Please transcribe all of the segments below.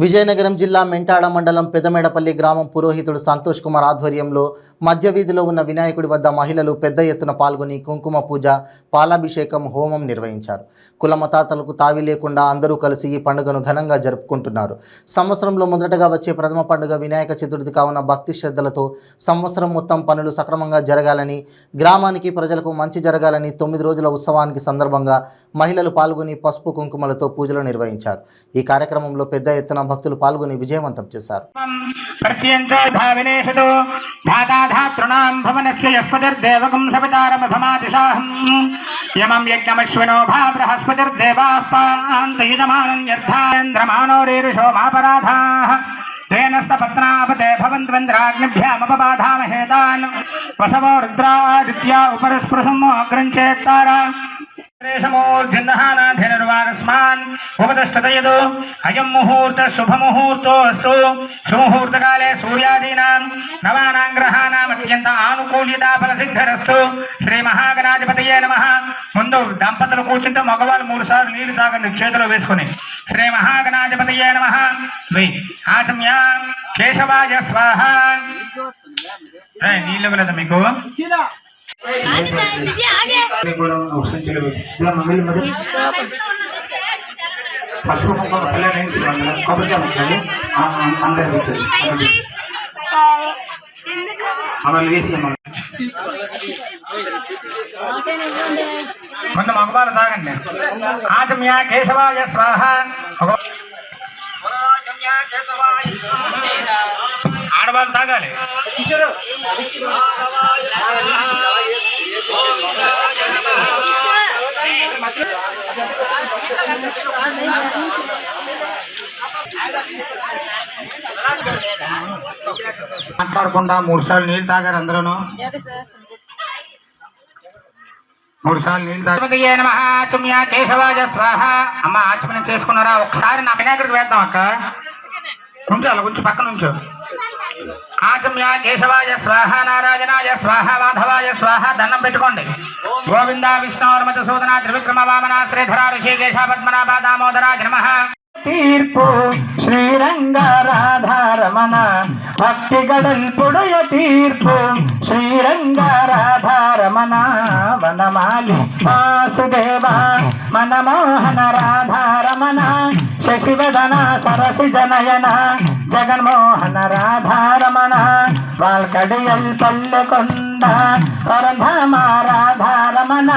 విజయనగరం జిల్లా మెంటాడ మండలం పెదమేడపల్లి గ్రామం పురోహితుడు సంతోష్ కుమార్ ఆధ్వర్యంలో మధ్య వీధిలో ఉన్న వినాయకుడి వద్ద మహిళలు పెద్ద ఎత్తున పాల్గొని కుంకుమ పూజ, పాలాభిషేకం, హోమం నిర్వహించారు. కుల మతాలకు తావి లేకుండా అందరూ కలిసి ఈ పండుగను ఘనంగా జరుపుకుంటున్నారు. సంవత్సరంలో మొదటగా వచ్చే ప్రథమ పండుగ వినాయక చతుర్థి కావున భక్తి శ్రద్ధలతో సంవత్సరం మొత్తం పనులు సక్రమంగా జరగాలని, గ్రామానికి ప్రజలకు మంచి జరగాలని 9 రోజుల ఉత్సవానికి సందర్భంగా మహిళలు పాల్గొని పసుపు కుంకుమలతో పూజలు నిర్వహించారు. ఈ కార్యక్రమంలో పెద్ద ఎత్తున భక్తులు పాల్గొని విజయవంతం చేశారు. अयं मुहूर्त शुभमुहूर्तोऽस्तु। शुभमुहूर्तकाले सूर्यादीनां नवानां ग्रहाणाम् अत्यंत आनुकूल्यता फलसिद्धिरस्तु। श्री महागणाधिपतये नमः। ముందు దంపతులు కూర్చుంటే మగవాళ్ళు 3 సార్లు నీళ్లు తాగండి చేతిలో వేసుకుని. శ్రీ మహాగణాధిపతయే నమః. ఆచమ్య కేశవాయ స్వాహ. నీళ్ళు వెళ్ళదు మీకు. పసుపు కుంకుమ కొబ్బరికాయ ముక్కలు అందరు అమలు వేసి ముందు మగవాళ్ళు తాగండి. ఆచమ్య కేశవాయ స్వాహ. ఆడవాళ్ళు తాగాలి. మాట్లాడకుండా 3 సార్లు నీళ్ళు తాగారు. అందరూ 3 సార్లు నీళ్ళు తాగారు. ఆచమ్య కేశవాయ స్వాహ. అమ్మ ఆచమనం చేసుకున్నారా? ఒకసారి నా వినాయకుడికి వేద్దాం అక్క. ఉంచు, అలా కొంచెం పక్కన ఉంచు. ఆచమ్య కేశవాయ స్వాహ, నారాయణాయ స్వాహ, మాధవాయ స్వాహ. దండం పెట్టుకోండి. గోవింద విష్ణుర్మత సూదన త్రివిక్రమ వామన శ్రీధర ఋషికేశ పద్మనాభ దామోదరాయ నమః. తీర్పు శ్రీరంగ రాధారమణ భక్తి గడల్పుడయ తీర్పు శ్రీరంగ రాధారమణ వనమాలి వాసుదేవ మనమోహన రాధారమణ శశివదన సరసి జనయన జగన్మోహన రాధారమణ వాల్కడియల్ పల్లెకొండ పరంధామ రాధారమణ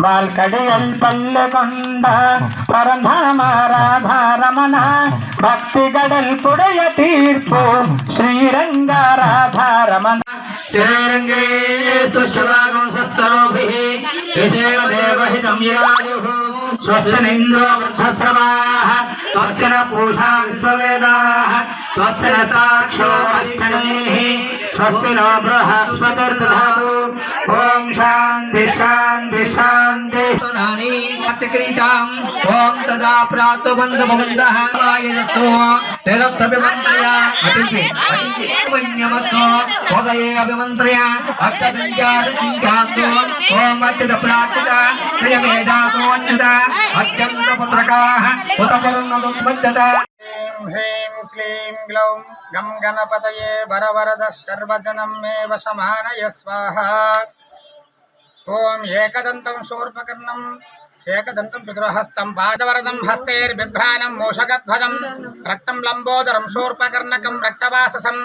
వాల్కడియల్ పల్లెకొండ పరంధామ రాధారమణ భక్తి గడల్ పుడయ తీర్పు శ్రీరంగ రాధారమణ. శ్రీరంగే స్తుష్టభాగం సస్తరోభిః యశేవ దేవహితం యురాయుః స్వస్తినింద్రో వృద్ధశ్రవాః స్వస్తిన పూషా విశ్వవేదాః స్వస్తిన సాక్షో అష్టనేః స్వస్తినో బృహస్పతిర్దధాతు. ఓం శాంతి శాంతి శాంతి. ఓం తదా ప్రాతబంధభవందః ఆయనతో తెలత్తభిమంత్రయ అతిథి వన్యమతో ఉదయే అభిమంత్రయ అష్టసంఖ్యాతో ఓం అత్యుత ప్రార్థిత ప్రియమేధాతో అచ్యుత అత్యంత పుత్రకాః ఉతపరుణోత్పద్యత. హ్రీం క్లీం గ్లౌం గం గణపతయే వరవరద సర్వజనం మే వశమానయ స్వాహ. ఓం ఏకదంతం శూర్పకర్ణం ఏకదంతం చతుర్హస్తం పాదవరదం హస్తైర్బిభ్రాణం మూషకధ్వజం రక్తం లంబోదరం శూర్పకర్ణకం రక్తవాససం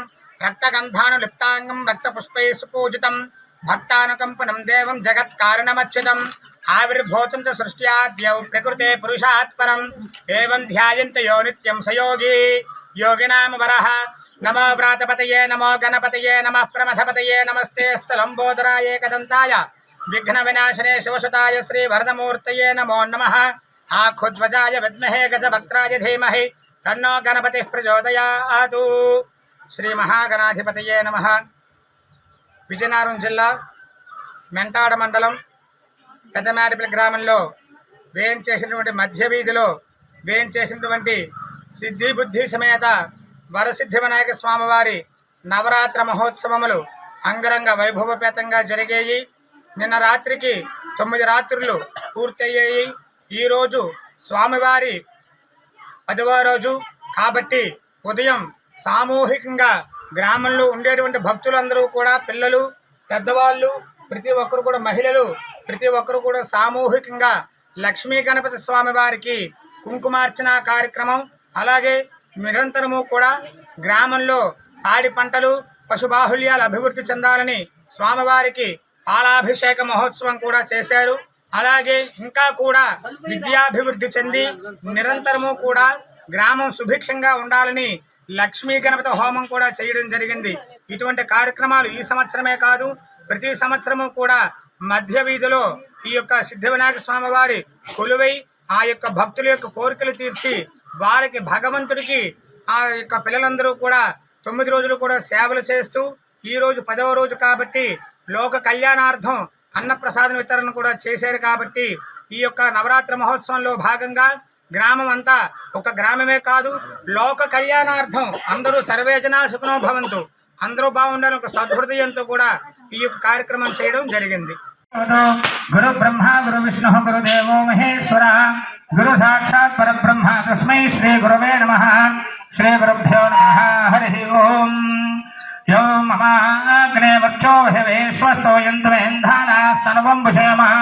రక్తగంధానులిప్తాంగం రక్తపుష్పై సుపూజితం భక్తానుకంపనం దేవం జగత్కారణమచ్యుతం ఆవిర్భూతం చ సృష్ట్యాద్యౌ ప్రకృతే పురుషాత్ పరం ఏవం ధ్యాయంత యో నిత్యం సయోగి యోగినామ వరః. నమో వ్రాతపతయే నమో గణపతయే నమః ప్రమథపతయే నమస్తే స్థలంబోదరాయ ఏకదంతాయ విఘ్న వినాశనే శివసుతాయ శ్రీ వరదమూర్తయే నమో నమః. ఆఖుధ్వజాయ విద్మహే గజవక్త్రాయ ధీమహి తన్నో గణపతి ప్రచోదయాతు. శ్రీ మహాగణాధిపతయే నమః. విజయనగరం జిల్లా మెంటాడ మండలం పెదమేడపల్లి గ్రామంలో వేయించేసినటువంటి మధ్య వీధిలో వేయించేసినటువంటి సిద్ధి బుద్ధి సమేత వరసిద్ధి వినాయక స్వామివారి నవరాత్ర మహోత్సవములు అంగరంగ వైభవపేతంగా జరిగాయి. నిన్న రాత్రికి 9 రాత్రులు పూర్తయ్యాయి. ఈరోజు స్వామివారి 10వ రోజు కాబట్టి ఉదయం సామూహికంగా గ్రామంలో ఉండేటువంటి భక్తులందరూ కూడా, పిల్లలు, పెద్దవాళ్ళు, ప్రతి ఒక్కరు కూడా, మహిళలు ప్రతి ఒక్కరు కూడా సామూహికంగా లక్ష్మీ గణపతి స్వామి వారికి కుంకుమార్చన కార్యక్రమం, అలాగే నిరంతరము కూడా గ్రామంలో పాడి పంటలు, పశుబాహుళ్యాలు అభివృద్ధి చెందాలని స్వామివారికి పాలాభిషేక మహోత్సవం కూడా చేశారు. అలాగే ఇంకా కూడా విద్యాభివృద్ధి చెంది నిరంతరము కూడా గ్రామం సుభిక్షంగా ఉండాలని లక్ష్మీ గణపతి హోమం కూడా చేయడం జరిగింది. ఇటువంటి కార్యక్రమాలు ఈ సంవత్సరమే కాదు, ప్రతి సంవత్సరము కూడా మధ్య వీధిలో ఈ యొక్క సిద్ధి వినాయక స్వామి వారి కొలువై ఆ యొక్క భక్తుల యొక్క కోరికలు తీర్చి వారికి భగవంతుడికి ఆ యొక్క పిల్లలందరూ కూడా 9 రోజులు కూడా సేవలు చేస్తూ, ఈ రోజు 10వ రోజు కాబట్టి లోక కళ్యాణార్థం అన్నప్రసాదం వితరణ కూడా చేశారు. కాబట్టి ఈ యొక్క నవరాత్రి మహోత్సవంలో భాగంగా గ్రామం అంతా, ఒక గ్రామమే కాదు, లోక కళ్యాణార్థం అందరూ సర్వేజనా సుఖనో భవంతు, అందరూ బాగుండాలని ఒక సద్హృదయంతో కూడా ఈ యొక్క కార్యక్రమం చేయడం జరిగింది. గురు బ్రహ్మ గురు విష్ణు గురుదేవో మహేశ్వర గురు సాక్షాత్ పరబ్రహ్మ తస్మై శ్రీ గురవే నమః. శ్రీ గురుభ్యో నమః. హరి ఓం. యో మమాగ్నే వర్చో హవేశ్వస్తో యంతు మేంధానాస్తనవం భుషేమః.